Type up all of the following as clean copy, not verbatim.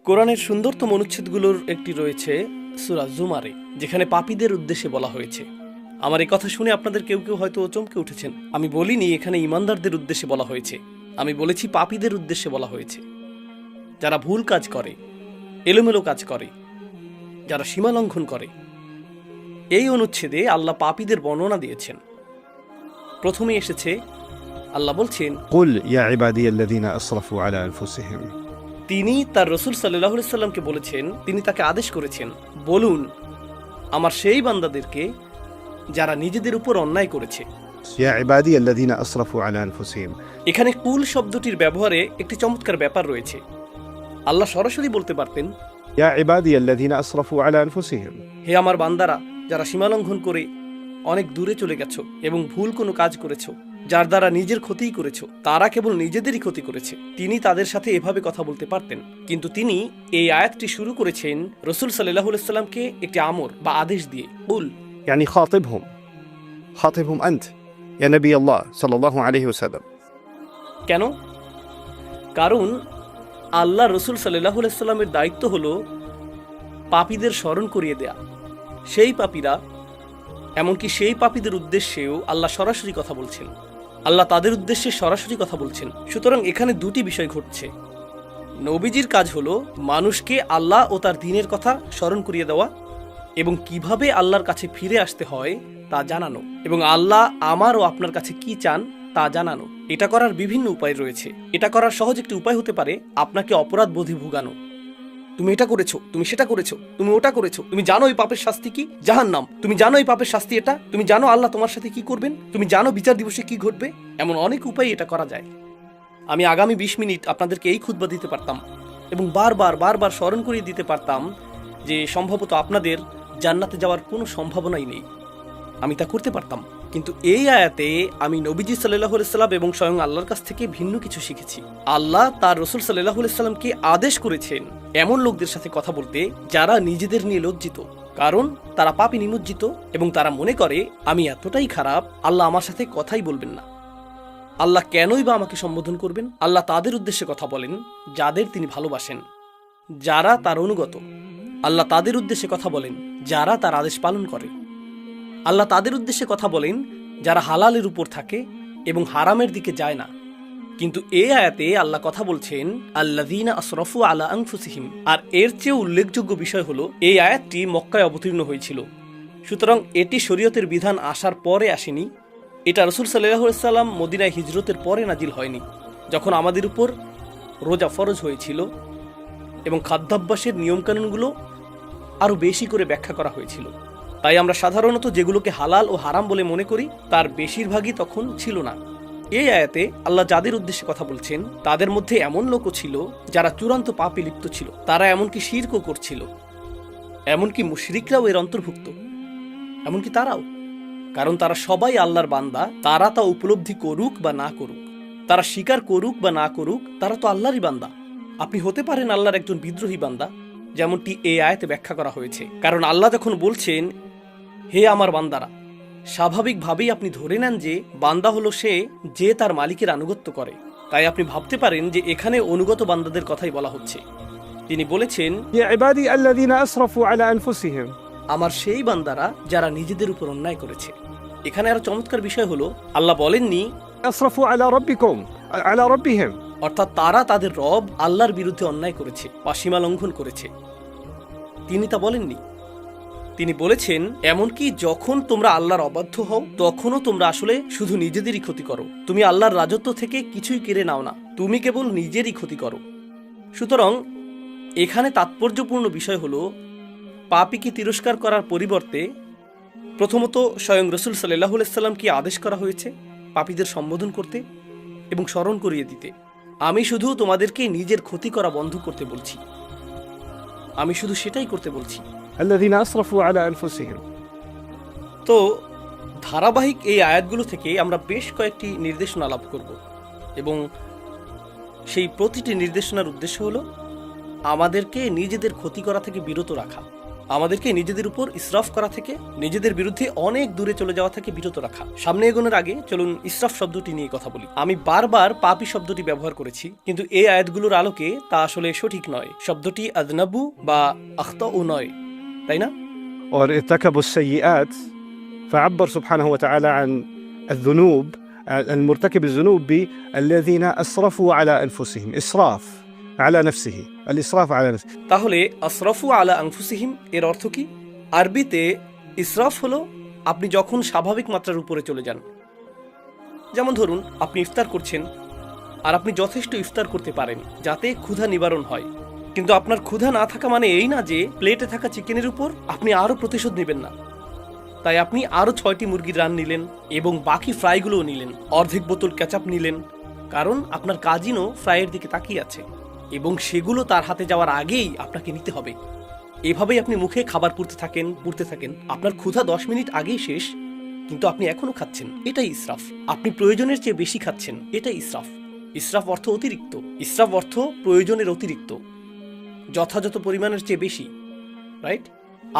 কোরআনের সুন্দরতম অনুচ্ছেদগুলোর একটি রয়েছে সূরা জুমারে, যেখানে পাপীদের উদ্দেশ্যে বলা হয়েছে। আমার এই কথা শুনে আপনাদের কেউ কেউ হয়তো চমকে উঠেছেন। আমি বলিনি এখানে ঈমানদারদের উদ্দেশ্যে বলা হয়েছে, আমি বলেছি পাপীদের উদ্দেশ্যে বলা হয়েছে। যারা ভুল কাজ করে, এলোমেলো কাজ করে, যারা সীমা লঙ্ঘন করে। এই অনুচ্ছেদে আল্লাহ পাপীদের বর্ণনা দিয়েছেন। প্রথমে এসেছে আল্লাহ বলছেন, قل يا عبادي الذين أسرفوا على أنفسهم। তিনি তার রসুল সাল্লাল্লাহু আলাইহি সাল্লামকে বলেছেন, তিনি তাকে আদেশ করেছেন, বলুন আমার সেই বান্দাদেরকে যারা নিজেদের উপর অন্যায় করেছে। يا عبادي الذين أسرفوا على أنفسهم। এখানে কুল শব্দটির ব্যবহারে একটি চমৎকার ব্যাপার রয়েছে। আল্লাহ সরাসরি বলতে পারতেন, يا عبادي الذين أسرفوا على أنفسهم। হে আমার বান্দারা যারা সীমালঙ্ঘন করে অনেক দূরে চলে গেছো এবং ভুল কোনো কাজ করেছো, যার দ্বারা নিজের ক্ষতিই করেছো, তারা কেবল নিজেদেরই ক্ষতি করেছে। তিনি তাদের সাথে এভাবে কথা বলতে পারতেন, কিন্তু তিনি এই আয়াতটি শুরু করেছেন রসুল সাল্লাল্লাহু আলাইহি সাল্লামকে একটি আমর বা আদেশ দিয়ে। কুল يعني خاطبهم أنت يا نبي الله صلى الله عليه وسلم। কেন? কারণ আল্লাহ রসুল সাল্লাল্লাহু আলাইহি সাল্লামের দায়িত্ব হলো পাপীদের স্মরণ করিয়ে দেয়া। সেই পাপীরা, এমনকি সেই পাপীদের উদ্দেশ্যেও আল্লাহ সরাসরি কথা বলছেন। আল্লাহ তাদের উদ্দেশ্যে সরাসরি কথা বলছেন। সুতরাং এখানে দুটি বিষয় ঘটছে। নবীজির কাজ হলো মানুষকে আল্লাহ ও তার দ্বীনের কথা স্মরণ করিয়ে দেওয়া এবং কিভাবে আল্লাহর কাছে ফিরে আসতে হয় তা জানানো, এবং আল্লাহ আমার ও আপনার কাছে কি চান তা জানানো। এটা করার বিভিন্ন উপায় রয়েছে। এটা করার সহজ একটি উপায় হতে পারে আপনাকে অপরাধ বোধে ভোগানো। তুমি এটা করেছো, তুমি সেটা করেছো, তুমি ওটা করেছো, তুমি জানো এই পাপের শাস্তি কি? জাহান্নাম। তুমি জানো এই পাপের শাস্তি এটা, তুমি জানো আল্লাহ তোমার সাথে কি করবেন, তুমি জানো বিচার দিবসে কি ঘটবে। এমন অনেক উপায় এটা করা যায়। আমি আগামী 20 মিনিট আপনাদেরকে এই খুতবা দিতে পারতাম এবং বারবার স্মরণ করিয়ে দিতে পারতাম যে সম্ভবত আপনাদের জান্নাতে যাওয়ার কোনো সম্ভাবনাই নেই। আমি তা করতে পারতাম, কিন্তু এই আয়াতে আমি নবীজি সাল্লাল্লাহু আলাইহি সাল্লাম এবং স্বয়ং আল্লাহর কাছ থেকে ভিন্ন কিছু শিখেছি। আল্লাহ তার রসুল সাল্লাল্লাহু আলাইহি সাল্লামকে আদেশ করেছেন এমন লোকদের সাথে কথা বলতে যারা নিজেদের নিয়ে লজ্জিত, কারণ তারা পাপে নিমজ্জিত এবং তারা মনে করে আমি এতটাই খারাপ, আল্লাহ আমার সাথে কথাই বলবেন না। আল্লাহ কেনই বা আমাকে সম্বোধন করবেন? আল্লাহ তাদের উদ্দেশ্যে কথা বলেন যাদের তিনি ভালোবাসেন, যারা তার অনুগত। আল্লাহ তাদের উদ্দেশ্যে কথা বলেন যারা তার আদেশ পালন করে। আল্লাহ তাদের উদ্দেশ্যে কথা বলেন যারা হালালের উপর থাকে এবং হারামের দিকে যায় না। কিন্তু এই আয়াতে আল্লাহ কথা বলছেন আল্লাযীনা আসরাফু আলা আনফুসিহিম। আর এর চেয়ে উল্লেখযোগ্য বিষয় হলো এই আয়াতটি মক্কায় অবতীর্ণ হয়েছিল। সুতরাং এটি শরীয়তের বিধান আসার পরে আসেনি। এটা রাসূল সাল্লাল্লাহু আলাইহি সাল্লাম মদিনায় হিজরতের পরে নাজিল হয়নি, যখন আমাদের উপর রোজা ফরজ হয়েছিল এবং খাদ্যাভ্যাসের নিয়মকানুনগুলো আরো বেশি করে ব্যাখ্যা করা হয়েছিল। তাই আমরা সাধারণত যেগুলোকে হালাল ও হারাম বলে মনে করি তার বেশিরভাগই তখন ছিল না। এই আয়াতে আল্লাহ যাদের উদ্দেশ্যে কথা বলছেন তাদের মধ্যে এমন লোকও ছিল যারা চূড়ান্ত পাপে লিপ্ত ছিল। তারা এমনকি শিরকও করছিল, এমনকি মুশরিকরাও এর অন্তর্ভুক্ত, এমনকি তারাও। কারণ তারা সবাই আল্লাহর বান্দা, তারা তা উপলব্ধি করুক বা না করুক, তারা স্বীকার করুক বা না করুক, তারা তো আল্লাহরই বান্দা। আপনি হতে পারেন আল্লাহর একজন বিদ্রোহী বান্দা, যেমনটি এই আয়াতে ব্যাখ্যা করা হয়েছে। কারণ আল্লাহ যখন বলছেন হে আমার বান্দারা, স্বাভাবিকভাবেই আপনি ধরে নেন যে বান্দা হলো সে যে তার মালিকের আনুগত্য করে। তাই আপনি ভাবতে পারেন যে এখানে অনুগত বান্দাদের কথাই বলা হচ্ছে। তিনি বলেছেন يا عبادي الذين أسرفوا على أنفسهم। আমার সেই বান্দারা যারা নিজেদের উপর অন্যায় করেছে। এখানে আরো চমৎকার বিষয় হলো আল্লাহ বলেননি أسرفوا على ربكم على ربهم। অর্থাৎ তারা তাদের রব আল্লাহর বিরুদ্ধে অন্যায় করেছে বা সীমা লঙ্ঘন করেছে। তিনি তা বলেননি। তিনি বলেছেন এমনকি যখন তোমরা আল্লাহর অবাধ্য হও তখনও তোমরা আসলে শুধু নিজেদেরই ক্ষতি করো। তুমি আল্লাহর রাজত্ব থেকে কিছুই কেড়ে নাও না, তুমি কেবল নিজেরই ক্ষতি করো। সুতরাং এখানে তাৎপর্যপূর্ণ বিষয় হলো পাপীকে তিরস্কার করার পরিবর্তে প্রথমত স্বয়ং রাসূল সাল্লাল্লাহু আলাইহি সাল্লামকে আদেশ করা হয়েছে পাপীদের সম্বোধন করতে এবং স্মরণ করিয়ে দিতে। আমি শুধু তোমাদেরকে নিজের ক্ষতি করা বন্ধ করতে বলছি, আমি শুধু সেটাই করতে বলছি। الذين أسرفوا على أنفسهم। তো ধারাবাহিক এই আয়াতগুলো থেকে আমরা বেশ কয়েকটি নির্দেশনা লাভ করব এবং সেই প্রতিটি নির্দেশনার উদ্দেশ্য হলো আমাদেরকে নিজেদের ক্ষতি করা থেকে বিরত রাখা। আমাদেরকে নিজেদের উপর ইসরাফ করা থেকে, নিজেদের বিরুদ্ধে অনেক দূরে চলে যাওয়া থেকে বিরত রাখা। সামনে এগোনোর আগে চলুন ইসরাফ শব্দটি নিয়ে কথা বলি। আমি বারবার পাপী শব্দটি ব্যবহার করেছি, কিন্তু এই আয়াতগুলোর আলোকে তা আসলে সঠিক নয়। শব্দটি আদনাবু বা আখতাউ নয়, তাই না? और ارتكبوا السيئات فعبر سبحانه وتعالى عن الذنوب المرتكب الذنوب بالذين أسرفوا على أنفسهم إسراف على نفسه الإسراف على نفسه তাহলে আসরাফু আলা আনফুসিহিম এর অর্থ কি? আরবিতে ইসরাফ হলো আপনি যখন স্বাভাবিক মাত্রার উপরে চলে যান। যেমন ধরুন, আপনি ইফতার করছেন আর আপনি যথেষ্ট ইফতার করতে পারেন যাতে ক্ষুধা নিবারণ হয়, কিন্তু আপনার ক্ষুধা না থাকা মানে এই না যে প্লেটে থাকা চিকেনের উপর আপনি আরও প্রতিশোধ নেবেন না। তাই আপনি আরও 6টি মুরগির রান নিলেন এবং বাকি ফ্রাইগুলোও নিলেন, অর্ধেক বোতল ক্যাচাপ নিলেন, কারণ আপনার কাজিনও ফ্রাইয়ের দিকে তাকিয়ে আছে এবং সেগুলো তার হাতে যাওয়ার আগেই আপনাকে নিতে হবে। এভাবেই আপনি মুখে খাবার পুড়তে থাকেন। আপনার ক্ষুধা 10 মিনিট আগেই শেষ, কিন্তু আপনি এখনো খাচ্ছেন। এটাই ইসরাফ। আপনি প্রয়োজনের চেয়ে বেশি খাচ্ছেন, এটাই ইসরাফ। ইসরাফ অর্থ অতিরিক্ত। ইসরাফ অর্থ প্রয়োজনের অতিরিক্ত, যথাযথ পরিমাণের চেয়ে বেশি, রাইট?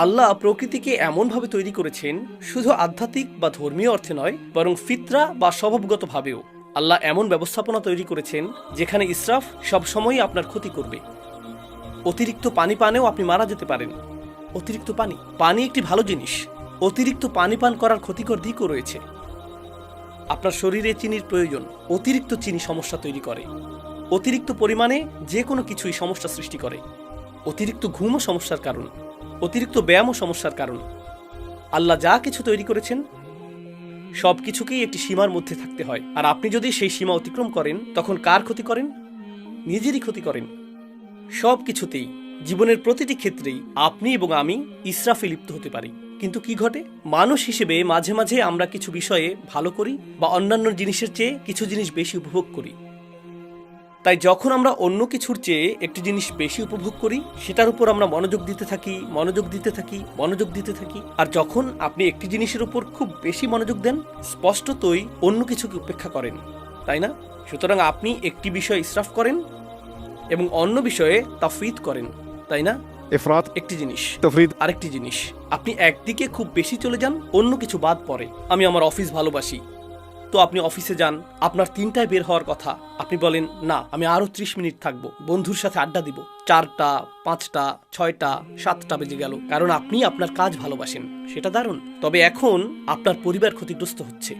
আল্লাহ প্রকৃতিকে এমনভাবে তৈরি করেছেন, শুধু আধ্যাত্মিক বা ধর্মীয় অর্থে নয়, বরং ফিতরা বা স্বভাবগতভাবেও। আল্লাহ এমন ব্যবস্থাপনা তৈরি করেছেন যেখানে ইসরাফ সবসময়ই আপনার ক্ষতি করবে। অতিরিক্ত পানি পানেও আপনি মারা যেতে পারেন। অতিরিক্ত পানি একটি ভালো জিনিস। অতিরিক্ত পানি পান করার ক্ষতিকর দিকও রয়েছে। আপনার শরীরে চিনির প্রয়োজন। অতিরিক্ত চিনি সমস্যা তৈরি করে। অতিরিক্ত পরিমাণে যে কোনো কিছুই সমস্যা সৃষ্টি করে। অতিরিক্ত ঘুমও সমস্যার কারণ। অতিরিক্ত ব্যায়ামও সমস্যার কারণ। আল্লাহ যা কিছু তৈরি করেছেন সব কিছুকেই একটি সীমার মধ্যে থাকতে হয়, আর আপনি যদি সেই সীমা অতিক্রম করেন তখন কার ক্ষতি করেন? নিজেরই ক্ষতি করেন। সব কিছুতেই, জীবনের প্রতিটি ক্ষেত্রেই আপনি এবং আমি ইসরাফে লিপ্ত হতে পারি। কিন্তু কি ঘটে? মানুষ হিসেবে মাঝে মাঝে আমরা কিছু বিষয়ে ভালো করি বা অন্যান্য জিনিসের চেয়ে কিছু জিনিস বেশি উপভোগ করি। তাই যখন আমরা অন্য কিছুর চেয়ে একটি জিনিস বেশি উপভোগ করি, সেটার উপর আমরা মনোযোগ দিতে থাকি। আর যখন আপনি একটি জিনিসের উপর খুব বেশি মনোযোগ দেন, স্পষ্টতই অন্য কিছুকে উপেক্ষা করেন, তাই না? সুতরাং আপনি একটি বিষয়ে ইসরাফ করেন এবং অন্য বিষয়ে তাফরিদ করেন, তাই না? إفراط একটি জিনিস, تفريط আরেকটি জিনিস। আপনি একদিকে খুব বেশি চলে যান, অন্য কিছু বাদ পড়ে। আমি আমার অফিস ভালোবাসি, তো আপনি অফিসে যান, আপনার 3টায় বের হওয়ার কথা, আপনি বলেন না আমি আরো 30 মিনিট থাকবো, বন্ধুর সাথে আড্ডা দিব। 4টা, 5টা, 6টা, 7টা বেজে গেল, কারণ আপনি আপনার কাজ ভালোবাসেন। সেটা দারুণ। তবে এখন আপনার পরিবার ক্ষতিগ্রস্ত হচ্ছে।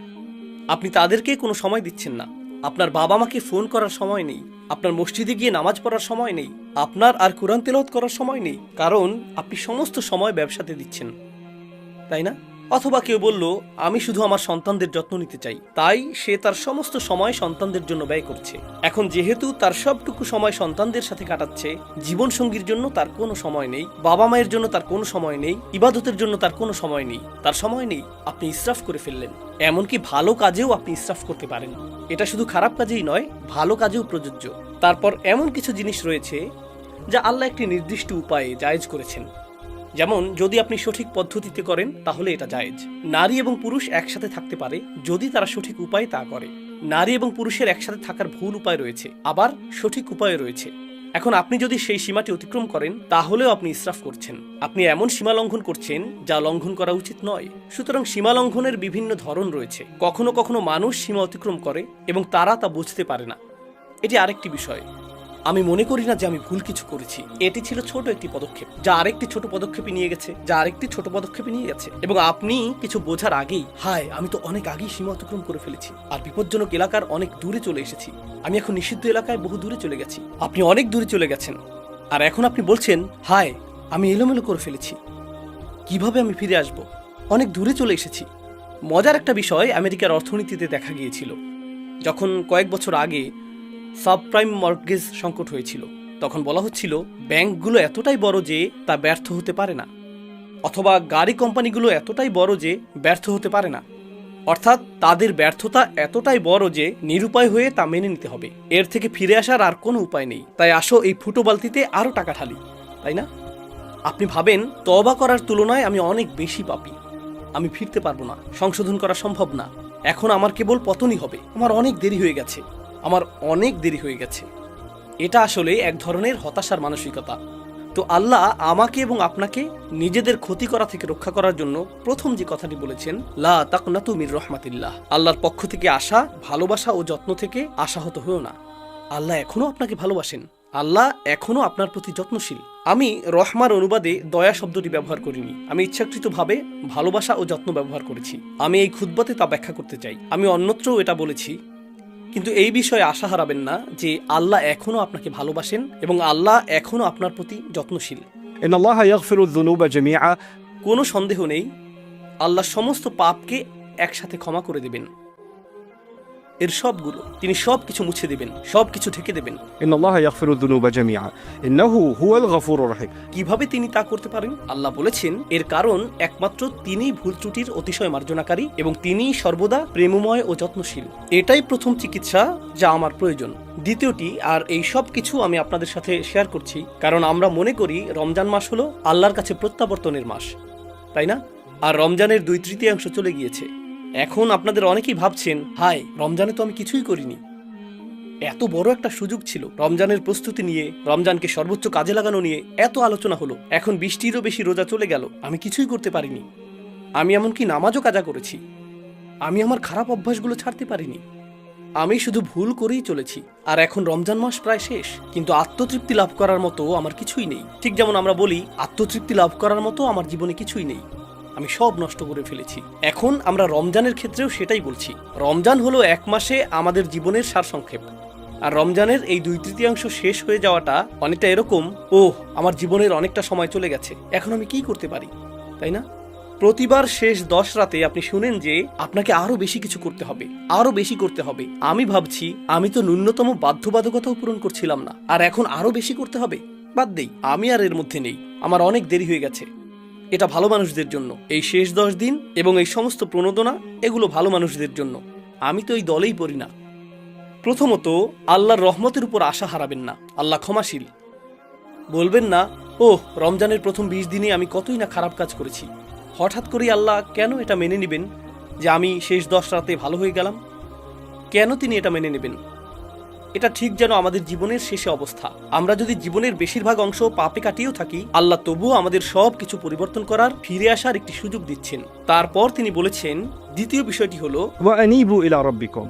আপনি তাদেরকে কোনো সময় দিচ্ছেন না। আপনার বাবা মাকে ফোন করার সময় নেই, আপনার মসজিদে গিয়ে নামাজ পড়ার সময় নেই, আপনার আর কোরআন তেলাওয়াত করার সময় নেই, কারণ আপনি সমস্ত সময় ব্যবসাতে দিচ্ছেন, তাই না? অথবা কেউ বলল আমি শুধু আমার সন্তানদের যত্ন নিতে চাই, তাই সে তার সমস্ত সময় সন্তানদের জন্য ব্যয় করছে। এখন যেহেতু তার সবটুকু সময় সন্তানদের সাথে কাটাচ্ছে, জীবনসঙ্গীর জন্য তার কোনো সময় নেই, বাবা মায়ের জন্য তার কোনো সময় নেই, ইবাদতের জন্য তার কোনো সময় নেই, তার সময় নেই। আপনি ইসরাফ করে ফেললেন। এমনকি ভালো কাজেও আপনি ইসরাফ করতে পারেন। এটা শুধু খারাপ কাজেই নয়, ভালো কাজেও প্রযোজ্য। তারপর এমন কিছু জিনিস রয়েছে যা আল্লাহ একটি নির্দিষ্ট উপায়ে জায়েজ করেছেন। যেমন যদি আপনি সঠিক পদ্ধতিতে করেন তাহলে এটা জায়েজ। নারী এবং পুরুষ একসাথে থাকতে পারে যদি তারা সঠিক উপায়ে তা করে। নারী এবং পুরুষের একসাথে থাকার ভুল উপায় রয়েছে, আবার সঠিক উপায় রয়েছে। এখন আপনি যদি সেই সীমাটি অতিক্রম করেন তাহলেও আপনি ইসরাফ করছেন। আপনি এমন সীমা লঙ্ঘন করছেন যা লঙ্ঘন করা উচিত নয়। সুতরাং সীমা লঙ্ঘনের বিভিন্ন ধরন রয়েছে। কখনো কখনো মানুষ সীমা অতিক্রম করে এবং তারা তা বুঝতে পারে না। এটি আরেকটি বিষয়। আমি মনে করি না যে আমি ভুল কিছু করেছি। এটি ছিল ছোট একটি পদক্ষেপ যা আরেকটি ছোট পদক্ষেপে নিয়ে গেছে, এবং আপনি কিছু বোঝার আগেই হায় আমি তো অনেক আগেই সীমা অতিক্রম করে ফেলেছি আর বিপজ্জনক এলাকার অনেক দূরে চলে এসেছি। আমি এখন নিষিদ্ধ এলাকায় বহু দূরে চলে গেছি। আপনি অনেক দূরে চলে গেছেন আর এখন আপনি বলছেন হায় আমি এলোমেলো করে ফেলেছি, কিভাবে আমি ফিরে আসব? অনেক দূরে চলে এসেছি। মজার একটা বিষয় আমেরিকার অর্থনীতিতে দেখা গিয়েছিল। যখন কয়েক বছর আগে সাবপ্রাইম মর্টগেজ সংকট হয়েছিল, তখন বলা হচ্ছিল ব্যাংকগুলো এতটাই বড় যে তা ব্যর্থ হতে পারে না, অথবা গাড়ি কোম্পানিগুলো এতটাই বড় যে ব্যর্থ হতে পারে না। অর্থাৎ তাদের ব্যর্থতা এতটাই বড় যে নিরুপায় হয়ে তা মেনে নিতে হবে। এর থেকে ফিরে আসার আর কোনো উপায় নেই। তাই আসো এই ফুটো বালতিতে আরও টাকা ঢালি, তাই না? আপনি ভাবেন তওবা করার তুলনায় আমি অনেক বেশি পাপী, আমি ফিরতে পারবো না, সংশোধন করা সম্ভব না, এখন আমার কেবল পতনই হবে, আমার অনেক দেরি হয়ে গেছে। এটা আসলে এক ধরনের হতাশার মানসিকতা। তো আল্লাহ আমাকে এবং আপনাকে নিজেদের ক্ষতি করা থেকে রক্ষা করার জন্য প্রথম যে কথাটি বলেছেন, লা তাকনাতু মির রহমাতিল্লাহ, আল্লাহর পক্ষ থেকে আসা ভালোবাসা ও যত্ন থেকে আশাহত হয়েও না। আল্লাহ এখনো আপনাকে ভালোবাসেন, আল্লাহ এখনো আপনার প্রতি যত্নশীল। আমি রহমার অনুবাদে দয়া শব্দটি ব্যবহার করিনি, আমি ইচ্ছাকৃতভাবে ভালোবাসা ও যত্ন ব্যবহার করেছি। আমি এই খুতবাতে তা ব্যাখ্যা করতে চাই। আমি অন্যত্রও এটা বলেছি, কিন্তু এই বিষয়ে আশা হারাবেন না যে আল্লাহ এখনো আপনাকে ভালোবাসেন এবং আল্লাহ এখনো আপনার প্রতি যত্নশীল। إن الله يغفر الذنوب جميعا. কোনো সন্দেহ নেই আল্লাহ সমস্ত পাপকে একসাথে ক্ষমা করে দেবেন, এর সবগুলো তিনি সবকিছু মুছে দেবেন, সবকিছু ঢেকে দেবেন। إن الله يغفر الذنوب جميعا إنه هو الغفور الرحيم. কিভাবে তিনি তা করতে পারেন? আল্লাহ বলেছেন এর কারণ একমাত্র তিনিই ভুল ত্রুটির অতিশয় মার্জনাকারী এবং তিনিই সর্বদা প্রেমময় ও যত্নশীল। এটাই প্রথম চিকিৎসা যা আমার প্রয়োজন। দ্বিতীয়টি, আর এই সব কিছু আমি আপনাদের সাথে শেয়ার করছি কারণ আমরা মনে করি রমজান মাস হলো আল্লাহর কাছে প্রত্যাবর্তনের মাস, তাই না? আর রমজানের 2/3 চলে গিয়েছে। এখন আপনাদের অনেকেই ভাবছেন, হায় রমজানে তো আমি কিছুই করিনি। এত বড় একটা সুযোগ ছিল, রমজানের প্রস্তুতি নিয়ে, রমজানকে সর্বোচ্চ কাজে লাগানো নিয়ে এত আলোচনা হলো। এখন 20টিরও বেশি রোজা চলে গেল, আমি কিছুই করতে পারিনি। আমি এমনকি নামাজও কাজা করেছি, আমি আমার খারাপ অভ্যাসগুলো ছাড়তে পারিনি, আমি শুধু ভুল করেই চলেছি। আর এখন রমজান মাস প্রায় শেষ, কিন্তু আত্মতৃপ্তি লাভ করার মতো আমার কিছুই নেই। ঠিক যেমন আমরা বলি আত্মতৃপ্তি লাভ করার মতো আমার জীবনে কিছুই নেই, আমি সব নষ্ট করে ফেলেছি। এখন আমরা রমজানের ক্ষেত্রেও সেটাই বলছি। রমজান হলো এক মাসে আমাদের জীবনের সারসংক্ষেপ, আর রমজানের এই 2/3 শেষ হয়ে যাওয়াটা অনেকটা এরকম, আমার জীবনের অনেকটা সময় চলে গেছে, এখন আমি কি করতে পারি, তাই না? প্রতিবার শেষ 10 রাতে আপনি শুনেন যে আপনাকে আরো বেশি কিছু করতে হবে, আরো বেশি করতে হবে। আমি ভাবছি আমি তো ন্যূনতম বাধ্যবাধকতাও পূরণ করছিলাম না, আর এখন আরো বেশি করতে হবে। বাদ দেই, আমি আর এর মধ্যে নেই, আমার অনেক দেরি হয়ে গেছে। এটা ভালো মানুষদের জন্য, এই শেষ 10 দিন এবং এই সমস্ত প্রণোদনা এগুলো ভালো মানুষদের জন্য। আমি তো এই দলেই পড়ি না। প্রথমত, আল্লাহর রহমতের উপর আশা হারাবেন না, আল্লাহ ক্ষমাশীল। বলবেন না রমজানের প্রথম 20 দিনে আমি কতই না খারাপ কাজ করেছি, হঠাৎ করে আল্লাহ কেন এটা মেনে নেবেন যে আমি শেষ 10 রাতে ভালো হয়ে গেলাম? কেন তিনি এটা মেনে নেবেন? এটা ঠিক যেন আমাদের জীবনের শেষে অবস্থা। আমরা যদি জীবনের বেশিরভাগ অংশ পাপে কাটিয়েও থাকি, আল্লাহ তবুও আমাদের সব কিছু পরিবর্তন করার, ফিরে আসার একটি সুযোগ দিচ্ছেন। তারপর তিনি বলেছেন দ্বিতীয় বিষয়টি হলো وأنيبوا إلى ربكم.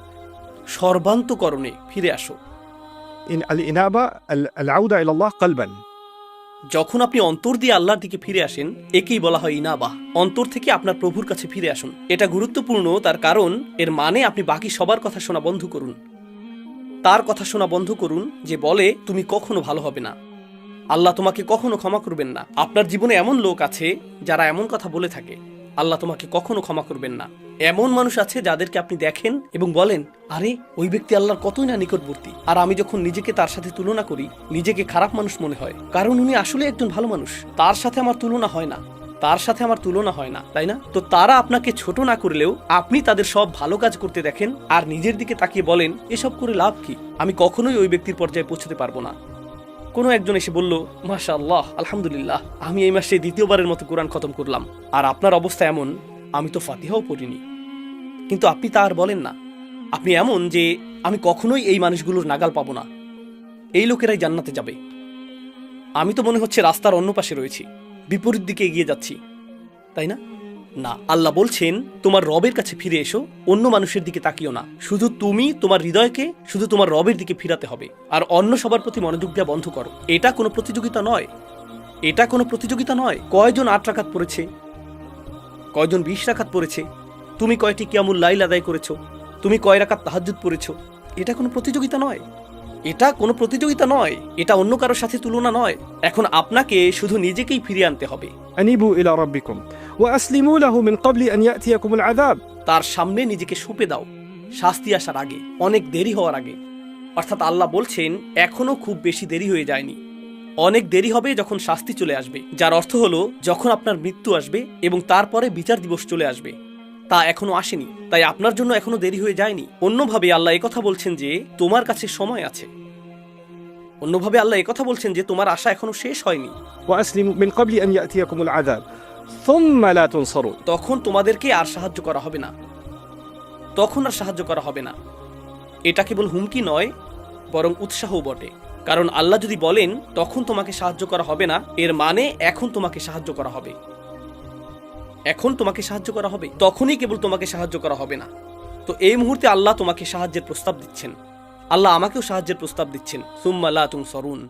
সর্বান্তকরণে ফিরে আসো। الإنابة العودة إلى الله قلبا. যখন আপনি অন্তর দিয়ে আল্লাহর দিকে ফিরে আসেন, একেই বলা হয় ইনাবাহ। অন্তর থেকে আপনার প্রভুর কাছে ফিরে আসুন। এটা গুরুত্বপূর্ণ, তার কারণ এর মানে আপনি বাকি সবার কথা শোনা বন্ধ করুন। তার কথা শোনা বন্ধ করুন যে বলে তুমি কখনো ভালো হবে না, আল্লাহ তোমাকে কখনো ক্ষমা করবেন না। আপনার জীবনে এমন লোক আছে যারা এমন কথা বলে থাকে, আল্লাহ তোমাকে কখনো ক্ষমা করবেন না। এমন মানুষ আছে যাদেরকে আপনি দেখেন এবং বলেন, আরে ওই ব্যক্তি আল্লাহর কতই না নিকটবর্তী, আর আমি যখন নিজেকে তার সাথে তুলনা করি নিজেকে খারাপ মানুষ মনে হয়, কারণ উনি আসলে একজন ভালো মানুষ। তার সাথে আমার তুলনা হয় না, তার সাথে আমার তুলনা হয় না, তাই না? তো তারা আপনাকে ছোট না করলেও আপনি তাদের সব ভালো কাজ করতে দেখেন আর নিজের দিকে তাকিয়ে বলেন, এসব করে লাভ কি, আমি কখনোই ওই ব্যক্তির পর্যায়ে পৌঁছতে পারবো না। কোনো একজন এসে বলল, মাশাআল্লাহ, আলহামদুলিল্লাহ, আমি এই মাসে দ্বিতীয়বারের মতো কোরআন খতম করলাম, আর আপনার অবস্থা এমন আমি তো ফাতিহাও পড়িনি। কিন্তু আপনি তা আর বলেন না। আপনি এমন যে আমি কখনোই এই মানুষগুলোর নাগাল পাবো না, এই লোকেরাই জান্নাতে যাবে। আমি তো মনে হচ্ছে রাস্তার অন্য পাশে রয়েছি, বিপরীত দিকে এগিয়ে যাচ্ছি, তাই না? না, আল্লাহ বলছেন তোমার রবের কাছে ফিরে এসো, অন্য মানুষের দিকে তাকিও না। শুধু তুমি তোমার হৃদয়কে শুধু তোমার রবের দিকে ফিরাতে হবে, আর অন্য সবার প্রতি মনোযোগ দেওয়া বন্ধ করো। এটা কোনো প্রতিযোগিতা নয়, এটা কোনো প্রতিযোগিতা নয়। কয়জন 8 রাকাত পড়েছে, কয়জন 20 রাকাত পড়েছে, তুমি কয়টি কিয়ামুল লাইল আদায় করেছো, তুমি কয় রাকাত তাহাজ্জুদ পড়েছো, এটা কোনো প্রতিযোগিতা নয়, এটা কোনো প্রতিযোগিতা নয়, এটা অন্য কারোর সাথে তুলনা নয়। এখন আপনাকে শুধু নিজেকেই ফিরিয়ে আনতে হবে। أنيبوا إلى ربكم وأسلموا له من قبل أن يأتيكم العذاب. তার সামনে নিজেকে সঁপে দাও, শাস্তি আসার আগে, অনেক দেরি হওয়ার আগে। অর্থাৎ আল্লাহ বলছেন এখনো খুব বেশি দেরি হয়ে যায়নি, অনেক দেরি হবে যখন শাস্তি চলে আসবে, যার অর্থ হলো যখন আপনার মৃত্যু আসবে এবং তারপরে বিচার দিবস চলে আসবে। তা এখনো আসেনি, তাই আপনার জন্য এখনো দেরি হয়ে যায়নি। অন্যভাবে আল্লাহ একথা বলছেন যে তোমার কাছে সময় আছে, অন্যভাবে আল্লাহ একথা বলছেন যে তোমার আশা এখনো শেষ হয়নি। وأسلموا من قبل أن يأتيكم العذاب ثم لا تنصرون. তখন তোমাদেরকে আর সাহায্য করা হবে না, তখন আর সাহায্য করা হবে না। এটা কেবল হুমকি নয়, বরং উৎসাহও বটে। কারণ আল্লাহ যদি বলেন তখন তোমাকে সাহায্য করা হবে না, এর মানে এখন তোমাকে সাহায্য করা হবে, এখন তোমাকে সাহায্য করা হবে, তখনই কেবল তোমাকে সাহায্য করা হবে না। তো এই মুহূর্তে আল্লাহ তোমাকে সাহায্যের প্রস্তাব দিচ্ছেন, আল্লাহ আমাকেও সাহায্যের প্রস্তাব দিচ্ছেন। সুম্মা লা তুনসরুন।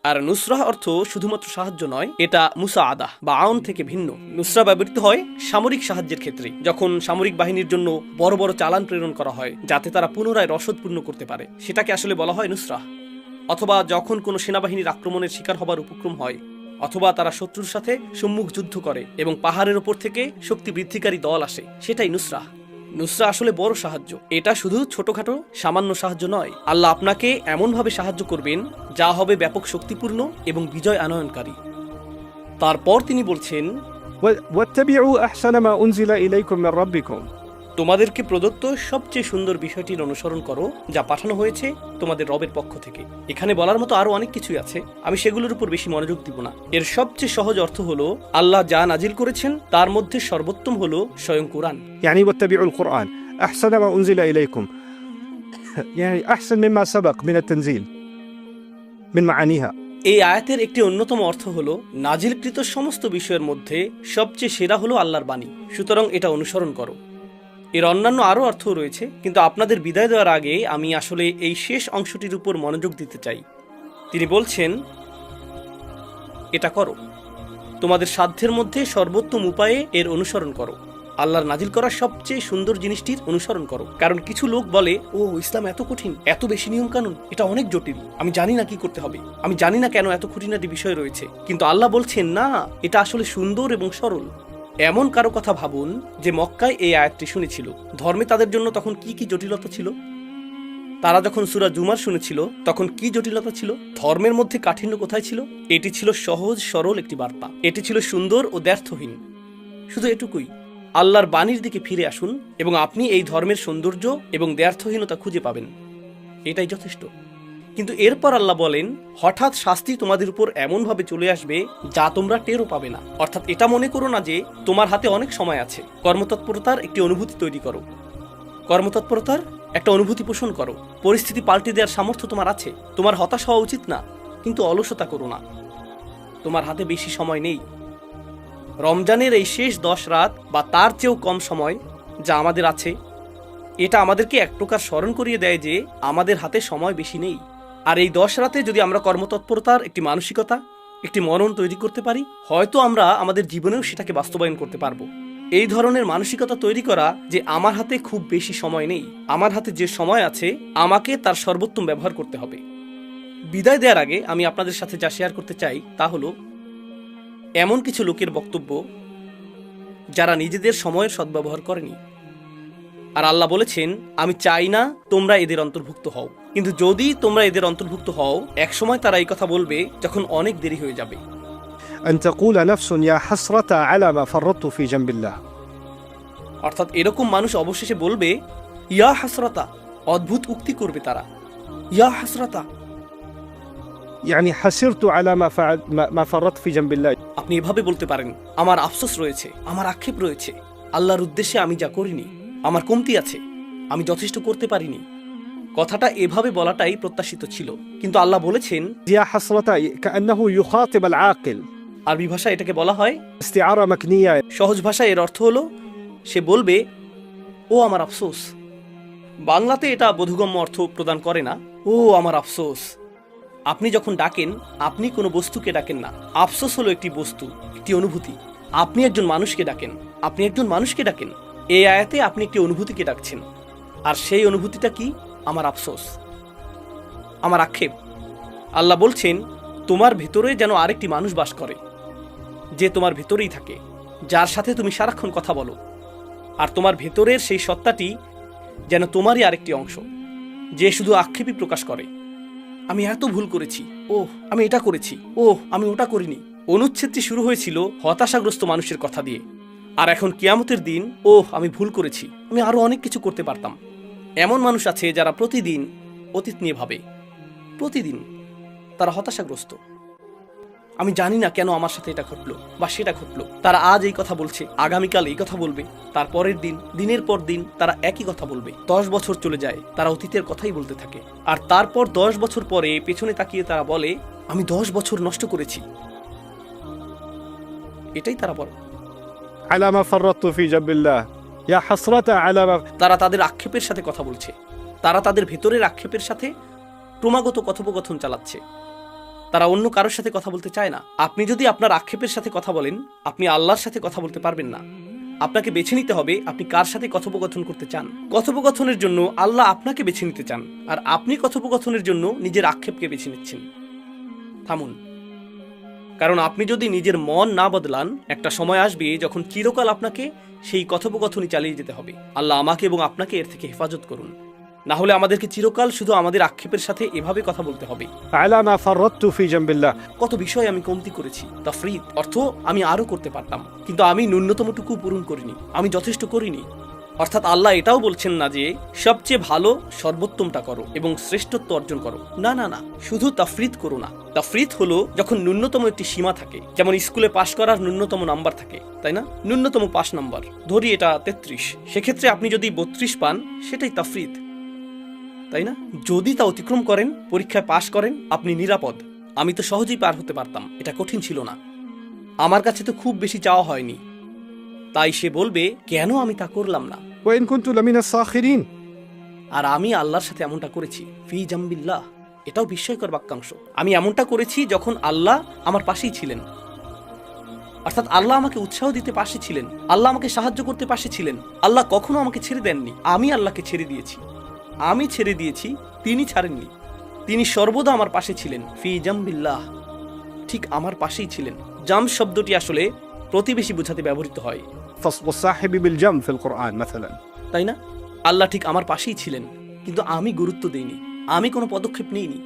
আর নুসরাহ অর্থ শুধুমাত্র সাহায্য নয়, এটা মুসাআদাহ বা আউন থেকে ভিন্ন। নুসরা ব্যবহৃত হয় সামরিক সাহায্যের ক্ষেত্রে, যখন সামরিক বাহিনীর জন্য বড় বড় চালান প্রেরণ করা হয় যাতে তারা পুনরায় রসদ পূর্ণ করতে পারে, সেটাকে আসলে বলা হয় নুসরাহ। অথবা যখন কোনো সেনাবাহিনীর আক্রমণের শিকার হবার উপক্রম হয়, অথবা তারা শত্রুর সাথে সম্মুখ যুদ্ধ করে এবং পাহাড়ের ওপর থেকে শক্তি বৃদ্ধিকারী দল আসে, সেটাই নুসরাহ। নুসরা আসলে বড় সাহায্য, এটা শুধু ছোটখাটো সামান্য সাহায্য নয়। আল্লাহ আপনাকে এমনভাবে সাহায্য করবেন যা হবে ব্যাপক শক্তিপূর্ণ এবং বিজয় আনয়নকারী। তারপর তিনি বলছেন, واتبعوا أحسن ما أنزل إليكم من ربكم। তোমাদেরকে প্রদত্ত সবচেয়ে সুন্দর বিষয়টির অনুসরণ করো যা পাঠানো হয়েছে তোমাদের রবের পক্ষ থেকে। এখানে বলার মতো আরো অনেক কিছুই আছে, আমি সেগুলোর উপর বেশি মনোযোগ দিব না। এর সবচেয়ে সহজ অর্থ হলো আল্লাহ যা নাজিল করেছেন তার মধ্যে সর্বোত্তম হলো স্বয়ং কুরআন। يعني واتبعوا القرآن أحسن ما أنزل إليكم، يعني أحسن مما سبق من التنزيل من معانيها। এই আয়াতের একটি অন্যতম অর্থ হলো নাজিলকৃত সমস্ত বিষয়ের মধ্যে সবচেয়ে সেরা হলো আল্লাহর বাণী, সুতরাং এটা অনুসরণ করো। এর অন্যান্য আরও অর্থ রয়েছে, কিন্তু আপনাদের বিদায় দেওয়ার আগে আমি আসলে এই শেষ অংশটির উপর মনোযোগ দিতে চাই। তিনি বলছেন, এটা করো, তোমাদের সাধ্যের মধ্যে সর্বোত্তম উপায়ে এর অনুসরণ করো। আল্লাহর নাজিল করা সবচেয়ে সুন্দর জিনিসটির অনুসরণ করো। কারণ কিছু লোক বলে, ও ইসলাম এত কঠিন, এত বেশি নিয়ম কানুন, এটা অনেক জটিল, আমি জানি না কি করতে হবে, আমি জানি না কেন এত খুঁটিনাটি বিষয় রয়েছে। কিন্তু আল্লাহ বলছেন, না, এটা আসলে সুন্দর এবং সরল। এমন কারো কথা ভাবুন যে মক্কায় এই আয়াতটি শুনেছিল, ধর্মে তাদের জন্য তখন কি কি জটিলতা ছিল। তারা যখন সূরা জুমার শুনেছিল তখন কি জটিলতা ছিল। ধর্মের মধ্যে কাঠিন্য কোথায় ছিল? এটি ছিল সহজ সরল একটি বার্তা, এটি ছিল সুন্দর ও দ্ব্যর্থহীন। শুধু এটুকুই। আল্লাহর বাণীর দিকে ফিরে আসুন এবং আপনি এই ধর্মের সৌন্দর্য এবং দ্ব্যর্থহীনতা খুঁজে পাবেন, এটাই যথেষ্ট। কিন্তু এরপর আল্লাহ বলেন, হঠাৎ শাস্তি তোমাদের উপর এমনভাবে চলে আসবে যা তোমরা টেরও পাবে না। অর্থাৎ এটা মনে করো না যে তোমার হাতে অনেক সময় আছে। কর্মতৎপরতার একটি অনুভূতি তৈরি করো, কর্মতৎপরতার একটা অনুভূতি পোষণ করো। পরিস্থিতি পাল্টে দেওয়ার সামর্থ্য তোমার আছে। তোমার হতাশ হওয়া উচিত না, কিন্তু অলসতা করো না। তোমার হাতে বেশি সময় নেই। রমজানের এই শেষ 10 রাত বা তার চেয়েও কম সময় যা আমাদের আছে, এটা আমাদেরকে এক প্রকার স্মরণ করিয়ে দেয় যে আমাদের হাতে সময় বেশি নেই। আর এই 10 রাতে যদি আমরা কর্মতৎপরতার একটি মানসিকতা, একটি মনন তৈরি করতে পারি, হয়তো আমরা আমাদের জীবনেও সেটাকে বাস্তবায়ন করতে পারবো। এই ধরনের মানসিকতা তৈরি করা যে আমার হাতে খুব বেশি সময় নেই, আমার হাতে যে সময় আছে আমাকে তার সর্বোত্তম ব্যবহার করতে হবে। বিদায় দেওয়ার আগে আমি আপনাদের সাথে যা শেয়ার করতে চাই তা হলো এমন কিছু লোকের বক্তব্য যারা নিজেদের সময়ের সদ্ব্যবহার করেনি। আর আল্লাহ বলেছেন, আমি চাই না তোমরা এদের অন্তর্ভুক্ত হও, কিন্তু যদি তোমরা এদের অন্তর্ভুক্ত হও, একসময় তারা এই কথা বলবে যখন অনেক দেরি হয়ে যাবে। أن تقول نفس يا حسرة على ما فرطت في جنب الله। অর্থাৎ এরকম মানুষ অবশেষে বলবে, ইয়া হাসরাতা, অদ্ভুত উক্তি করবে তারা, ইয়া হাসরাতা, يعني حسرت على ما فرطت في جنب الله। আপনি এভাবে বলতে পারেন, আমার আফসোস রয়েছে, আমার আক্ষেপ রয়েছে, আল্লাহর উদ্দেশ্যে আমি যা করিনি, আমার কমতি আছে, আমি যথেষ্ট করতে পারিনি। কথাটা এভাবে বলাটাই প্রত্যাশিত ছিল, কিন্তু আল্লাহ বলেছেন, يا حسرة كأنه يخاطب العاقل। আরবি ভাষা এটাকে বলা হয় استعارة مكنية। সহজ ভাষায় এর অর্থ হলো সে বলবে, ও আমার আফসোস। বাংলাতে এটা বোধগম্য অর্থ প্রদান করে না। ও আমার আফসোস। আপনি যখন ডাকেন, আপনি কোনো বস্তুকে ডাকেন না। আফসোস হলো একটি বস্তু, একটি অনুভূতি। আপনি একজন মানুষকে ডাকেন, আপনি একজন মানুষকে ডাকেন। এই আয়াতে আপনি একটি অনুভূতিকে ডাকছেন, আর সেই অনুভূতিটা কি? আমার আফসোস, আমার আক্ষেপ। আল্লাহ বলছেন, তোমার ভেতরে যেন আরেকটি মানুষ বাস করে, যে তোমার ভেতরেই থাকে, যার সাথে তুমি সারাক্ষণ কথা বলো। আর তোমার ভেতরের সেই সত্তাটি যেন তোমারই আরেকটি অংশ, যে শুধু আক্ষেপই প্রকাশ করে। আমি এত ভুল করেছি, ওহ আমি এটা করেছি, ওহ আমি ওটা করিনি। অনুচ্ছেদটি শুরু হয়েছিল হতাশাগ্রস্ত মানুষের কথা দিয়ে, আর এখন কিয়ামতের দিন, ওহ আমি ভুল করেছি, আমি আরো অনেক কিছু করতে পারতাম। এমন মানুষ আছে যারা প্রতিদিন অতীত নিয়ে ভাবে, প্রতিদিন তারা হতাশাগ্রস্ত। আমি জানি না কেন আমার সাথে এটা ঘটলো বা সেটা ঘটলো। তারা আজ এই কথা বলছে, আগামীকাল এই কথা বলবে, তারপরের দিন, দিনের পর দিন তারা একই কথা বলবে। 10 বছর চলে যায়, তারা অতীতের কথাই বলতে থাকে। আর তারপর 10 বছর পরে পেছনে তাকিয়ে তারা বলে, আমি 10 বছর নষ্ট করেছি। এটাই তারা বলে। على ما فرطت في جنب الله يا حسرة على ما তারা তাদের আক্ষেপের সাথে কথা বলছে, তারা তাদের ভেতরের আক্ষেপের সাথে ক্রমাগত কথোপকথন চালাচ্ছে। তারা অন্য কারোর সাথে কথা বলতে চায় না। আপনি যদি আপনার আক্ষেপের সাথে কথা বলেন, আপনি আল্লাহর সাথে কথা বলতে পারবেন না। আপনাকে বেছে নিতে হবে আপনি কার সাথে কথোপকথন করতে চান। কথোপকথনের জন্য আল্লাহ আপনাকে বেছে নিতে চান, আর আপনি কথোপকথনের জন্য নিজের আক্ষেপকে বেছে নিচ্ছেন। থামুন, কারণ আপনি যদি নিজের মন না বদলান, একটা সময় আসবে যখন চিরকাল আপনাকে সেই কথোপকথনই চালিয়ে যেতে হবে। আল্লাহ আমাকে এবং আপনাকে এর থেকে হেফাজত করুন। না হলে আমাদেরকে চিরকাল শুধু আমাদের আক্ষেপের সাথে এভাবে কথা বলতে হবে। على ما فرطت في جنب الله কত বিষয় আমি কমতি করেছি। তাফরিদ অর্থ আমি আরো করতে পারতাম, কিন্তু আমি ন্যূনতমটুকু পূরণ করিনি, আমি যথেষ্ট করিনি। অর্থাৎ আল্লাহ এটাও বলছেন না যে সবচেয়ে ভালো সর্বোত্তমটা করো এবং শ্রেষ্ঠত্ব অর্জন করো। না না না, শুধু তাফরিদ করো না। তাফরিদ হলো যখন ন্যূনতম একটি সীমা থাকে, যেমন স্কুলে পাশ করার ন্যূনতম নাম্বার থাকে, তাই না? ন্যূনতম পাস নাম্বার ধরি এটা 33, সেক্ষেত্রে আপনি যদি 32 পান সেটাই তাফরিদ, তাই না? যদি তা অতিক্রম করেন, পরীক্ষায় পাশ করেন, আপনি নিরাপদ। আমি তো সহজেই পার হতে পারতাম, এটা কঠিন ছিল না, আমার কাছে তো খুব বেশি চাওয়া হয়নি। তাই সে বলবে কেন আমি তা করলাম না। وإن كنت لمن الساخرين আর আমি আল্লাহর সাথে এমনটা করেছি ফি জাম্বিল্লাহ, এটাও বিস্ময়কর বাক্যাংশ। আমি এমনটা করেছি যখন আল্লাহ আমার পাশেই ছিলেন, অর্থাৎ আল্লাহ আমাকে উৎসাহ দিতে পাশে ছিলেন, আল্লাহ আমাকে সাহায্য করতে পাশে ছিলেন। আল্লাহ কখনো আমাকে ছেড়ে দেননি, আমি আল্লাহকে ছেড়ে দিয়েছি। আমি ছেড়ে দিয়েছি, তিনি ছাড়েননি। তিনি সর্বদা আমার পাশে ছিলেন। ফি জাম্বিল্লাহ, ঠিক আমার পাশেই ছিলেন। জাম শব্দটি আসলে প্রতিবেশী বোঝাতে ব্যবহৃত হয়, والصاحب بالجنب في القرآن مثلا তাই না? আল্লাহ ঠিক আমার পাশেই ছিলেন, কিন্তু আমি গুরুত্ব দেইনি, আমি কোনো পদক্ষেপ নিইনি।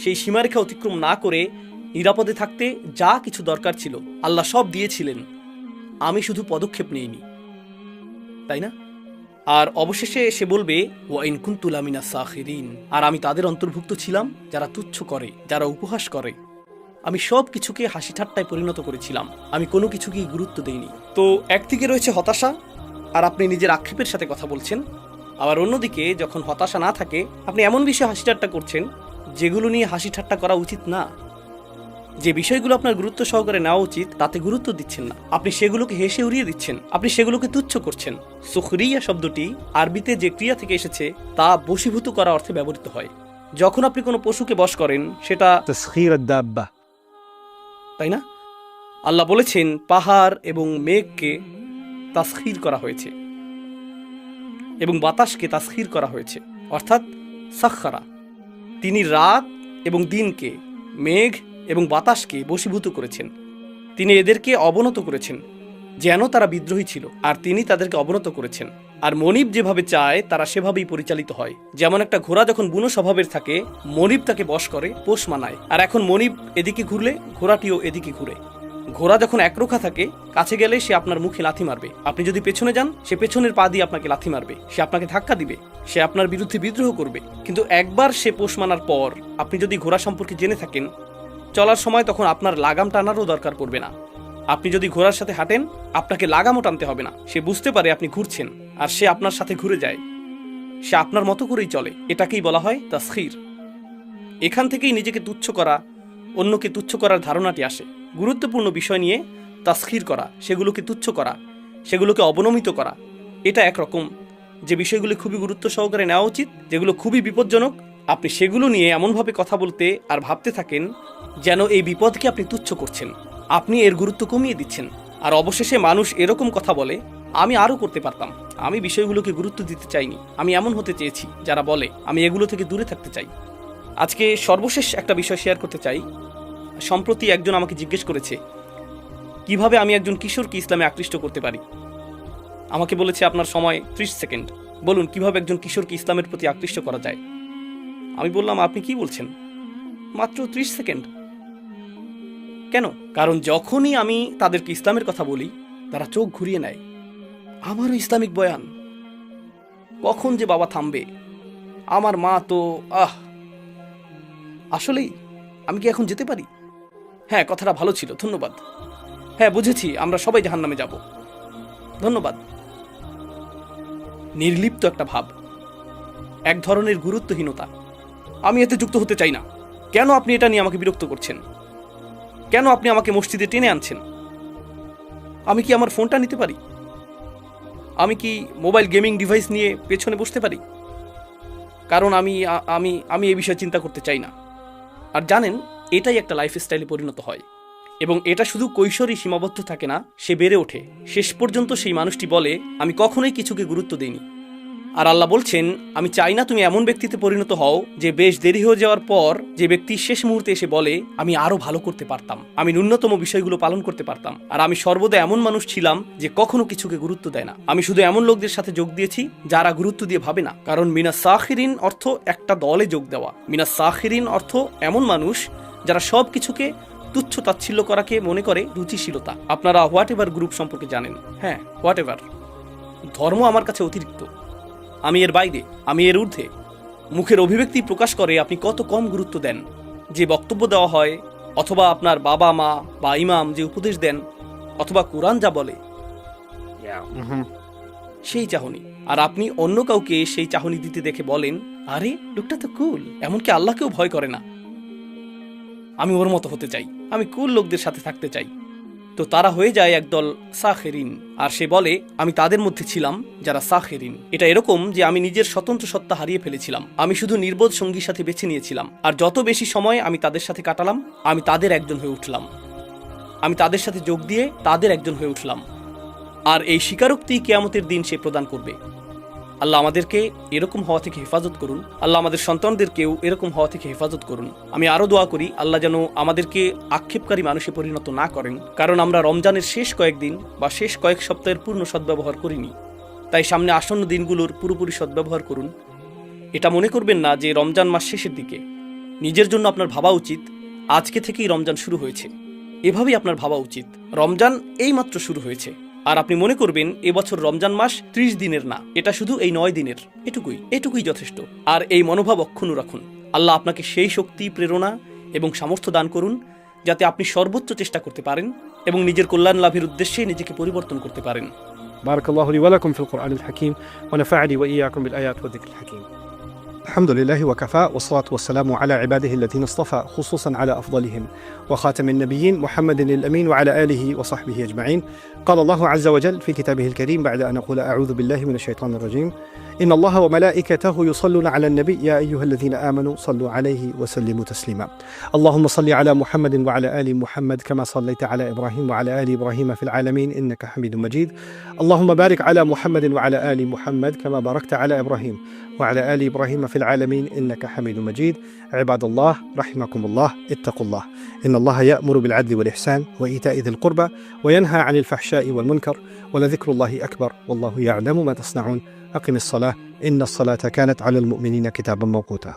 সেই সীমারেখা অতিক্রম না করে নিরাপদে থাকতে যা কিছু দরকার ছিল আল্লাহ সব দিয়েছিলেন, আমি শুধু পদক্ষেপ নিইনি, তাই না? আর অবশেষে সে বলবে ওয়াইন কুনতু লামিনা সাখিরিন, আর আমি তাদের অন্তর্ভুক্ত ছিলাম যারা তুচ্ছ করে, যারা উপহাস করে। আমি সব কিছুকে হাসি ঠাট্টায় পরিণত করেছিলাম, আমি কোনো কিছুকেই গুরুত্ব দেইনি। তো একদিকে রয়েছে হতাশা, আর আপনি নিজের আক্ষেপের সাথে কথা বলছেন। আবার অন্যদিকে যখন হতাশা না থাকে, আপনি এমন বিষয়ে হাসি ঠাট্টা করছেন যেগুলো নিয়ে হাসি ঠাট্টা করা উচিত না। যে বিষয়গুলো আপনার গুরুত্ব সহকারে নেওয়া উচিত তাতে গুরুত্ব দিচ্ছেন না, আপনি সেগুলোকে হেসে উড়িয়ে দিচ্ছেন, আপনি সেগুলোকে তুচ্ছ করছেন। সুখরিয়া শব্দটি আরবিতে যে ক্রিয়া থেকে এসেছে তা বশীভূত করা অর্থে ব্যবহৃত হয়। যখন আপনি কোনো পশুকে বশ করেন সেটা تسخير الدابة তাই না? আল্লাহ বলেছেন পাহাড় এবং মেঘকে তাসখির করা হয়েছে এবং বাতাসকে তাসখির করা হয়েছে, অর্থাৎ সাখরা। তিনি রাত এবং দিনকে, মেঘ এবং বাতাসকে বশীভূত করেছেন। তিনি এদেরকে অবনত করেছেন যেন তারা বিদ্রোহী ছিল, আর তিনি তাদেরকে অবনত করেছেন। আর মনিব যেভাবে চায় তারা সেভাবেই পরিচালিত হয়। যেমন একটা ঘোড়া যখন বুনো স্বভাবের থাকে, মনিব তাকে বশ করে, পোষ মানায়। আর এখন মনিব এদিকে ঘুরলে ঘোড়াটিও এদিকে ঘুরে। ঘোড়া যখন একরোখা থাকে, কাছে গেলে সে আপনার মুখে লাথি মারবে, আপনি যদি পেছনে যান সে পেছনের পা দিয়ে আপনাকে লাথি মারবে, সে আপনাকে ধাক্কা দিবে, সে আপনার বিরুদ্ধে বিদ্রোহ করবে। কিন্তু একবার সে পোষ মানার পর আপনি যদি ঘোড়া সম্পর্কে জেনে থাকেন, চলার সময় তখন আপনার লাগাম টানারও দরকার পড়বে না। আপনি যদি ঘোড়ার সাথে হাঁটেন, আপনাকে লাগামও টানতে হবে না। সে বুঝতে পারে আপনি ঘুরছেন, আর সে আপনার সাথে ঘুরে যায়, সে আপনার মতো করেই চলে। এটাকেই বলা হয় তাসখির। এখান থেকেই নিজেকে তুচ্ছ করা, অন্যকে তুচ্ছ করার ধারণাটি আসে। গুরুত্বপূর্ণ বিষয় নিয়ে তাসখির করা, সেগুলোকে তুচ্ছ করা, সেগুলোকে অবনমিত করা, এটা একরকম। যে বিষয়গুলো খুবই গুরুত্ব সহকারে নেওয়া উচিত, যেগুলো খুবই বিপজ্জনক, আপনি সেগুলো নিয়ে এমনভাবে কথা বলতে আর ভাবতে থাকেন যেন এই বিপদকে আপনি তুচ্ছ করছেন, আপনি এর গুরুত্ব কমিয়ে দিচ্ছেন। আর অবশেষে মানুষ এরকম কথা বলে, আমি আরও করতে পারতাম, আমি বিষয়গুলোকে গুরুত্ব দিতে চাইনি, আমি এমন হতে চেয়েছি যারা বলে আমি এগুলো থেকে দূরে থাকতে চাই। আজকে সর্বশেষ একটা বিষয় শেয়ার করতে চাই। সম্প্রতি একজন আমাকে জিজ্ঞেস করেছে কিভাবে আমি একজন কিশোরকে ইসলামে আকৃষ্ট করতে পারি। আমাকে বলেছে আপনার সময় 30 সেকেন্ড, বলুন কিভাবে একজন কিশোরকে ইসলামের প্রতি আকৃষ্ট করা যায়। আমি বললাম আপনি কি বলছেন, মাত্র 30 সেকেন্ড? কেন? কারণ যখনই আমি তাদেরকে ইসলামের কথা বলি তারা চোখ ঘুরিয়ে নেয়। আমারও ইসলামিক বয়ান, কখন যে বাবা থামবে? আমার মা তো আসলেই, আমি কি এখন যেতে পারি? হ্যাঁ, কথাটা ভালো ছিল, ধন্যবাদ। হ্যাঁ, বুঝেছি, আমরা সবাই জাহান্নামে যাব, ধন্যবাদ। নির্লিপ্ত একটা ভাব, এক ধরনের গুরুত্বহীনতা। আমি এতে যুক্ত হতে চাই না। কেন আপনি এটা নিয়ে আমাকে বিরক্ত করছেন? কেন আপনি আমাকে মসজিদে টেনে আনছেন? আমি কি আমার ফোনটা নিতে পারি? আমি কি মোবাইল গেমিং ডিভাইস নিয়ে পেছনে বসতে পারি? কারণ আমি আমি আমি এই বিষয়ে চিন্তা করতে চাই না। আর জানেন, এটাই একটা লাইফস্টাইলে পরিণত হয়, এবং এটা শুধু কৈশোরেই সীমাবদ্ধ থাকে না, সে বেড়ে ওঠে। শেষ পর্যন্ত সেই মানুষটি বলে, আমি কখনোই কিছুকে গুরুত্ব দিইনি। আর আল্লাহ বলছেন, আমি চাই না তুমি এমন ব্যক্তিতে পরিণত হও যে বেশ দেরি হয়ে যাওয়ার পর যে ব্যক্তি শেষ মুহূর্তে এসে বলে, আমি আরো ভালো করতে পারতাম, আমি ন্যূনতম বিষয়গুলো পালন করতে পারতাম। আর আমি সর্বদা এমন মানুষ ছিলাম যে কখনো কিছুকে গুরুত্ব দেয় না। আমি শুধু এমন লোকদের সাথে যোগ দিয়েছি যারা গুরুত্ব দিয়ে ভাবে না। কারণ মিনা সাখিরিন অর্থ একটা দলে যোগ দেওয়া। মিনা সাখিরিন অর্থ এমন মানুষ যারা সব কিছুকে তুচ্ছ তাচ্ছিল্য করাকে মনে করে রুচিশীলতা। আপনারা হোয়াট এভার গ্রুপ সম্পর্কে জানেন। হ্যাঁ, হোয়াট এভার। ধর্ম আমার কাছে অতিরিক্ত, আমি এর বাইরে, আমি এর ঊর্ধ্বে। মুখের অভিব্যক্তি প্রকাশ করে আপনি কত কম গুরুত্ব দেন। যে বক্তব্য দেওয়া হয়, অথবা আপনার বাবা মা বা ইমাম যে উপদেশ দেন, অথবা কোরআন যা বলে, সেই চাহনি। আর আপনি অন্য কাউকে সেই চাহনি দিতে দেখে বলেন, আরে লোকটা তো কুল, এমনকি আল্লাহকেও ভয় করে না, আমি ওর মতো হতে চাই, আমি কুল লোকদের সাথে থাকতে চাই। তো তারা হয়ে যায় একদল সাখেরিন। আর সে বলে, আমি তাদের মধ্যে ছিলাম যারা সাখেরিন। এটা এরকম যে আমি নিজের স্বতন্ত্র সত্তা হারিয়ে ফেলেছিলাম। আমি শুধু নির্বোধ সঙ্গীর সাথে বেছে নিয়েছিলাম। আর যত বেশি সময় আমি তাদের সাথে কাটালাম, আমি তাদের একজন হয়ে উঠলাম। আমি তাদের সাথে যোগ দিয়ে তাদের একজন হয়ে উঠলাম। আর এই স্বীকারোক্তি কিয়ামতের দিন সে প্রদান করবে। আল্লাহ আমাদেরকে এরকম হওয়া থেকে হেফাজত করুন। আল্লাহ আমাদের সন্তানদেরকেও এরকম হওয়া থেকে হেফাজত করুন। আমি আরো দোয়া করি, আল্লাহ যেন আমাদেরকে আক্ষেপকারী মানুষে পরিণত না করেন। কারণ আমরা রমজানের শেষ কয়েকদিন বা শেষ কয়েক সপ্তাহের পূর্ণ সদ্ব্যবহার করিনি। তাই সামনে আসন্ন দিনগুলোর পুরোপুরি সদ্ব্যবহার করুন। এটা মনে করবেন না যে রমজান মাস শেষের দিকে। নিজের জন্য আপনার ভাবা উচিত, আজকে থেকেই রমজান শুরু হয়েছে। এভাবেই আপনার ভাবা উচিত, রমজান এইমাত্র শুরু হয়েছে। আর আপনি মনে করবেন এবছর রমজান মাস 30 দিনের না, এটা শুধু এই 9 দিনের। এটুকুই যথেষ্ট। আর এই মনোভাব অক্ষুণ্ণ রাখুন। আল্লাহ আপনাকে সেই শক্তি, প্রেরণা এবং সামর্থ্য দান করুন যাতে আপনি সর্বোচ্চ চেষ্টা করতে পারেন এবং নিজের কল্যাণ লাভের উদ্দেশ্যে নিজেকে পরিবর্তন করতে পারেন। بارك الله لي ولكم في القرآن الحكيم ونفعني وإياكم بالآيات والذكر الحكيم. الحمد لله وكفى، والصلاة والسلام على عباده الذين اصطفى، خصوصا على أفضلهم وخاتم النبيين محمد الأمين وعلى آله وصحبه أجمعين. قال الله عز وجل في كتابه الكريم بعد أن أقول أعوذ بالله من الشيطان الرجيم: إن الله وملائكته يصلون على النبي يا أيها الذين آمنوا صلوا عليه وسلموا تسليما. اللهم صل على محمد وعلى آل محمد كما صليت على إبراهيم وعلى آل إبراهيم في العالمين إنك حميد مجيد. اللهم بارك على محمد وعلى آل محمد كما باركت على إبراهيم وعلى آل إبراهيم في العالمين إنك حميد مجيد. عباد الله رحمكم الله، اتقوا الله، إن الله يأمر بالعدل والإحسان وإيتاء ذي القربى وينهى عن الفحشاء والمنكر ولذكر الله أكبر والله يعلم ما تصنعون. أقم الصلاة إن الصلاة كانت على المؤمنين كتابا موقوتا.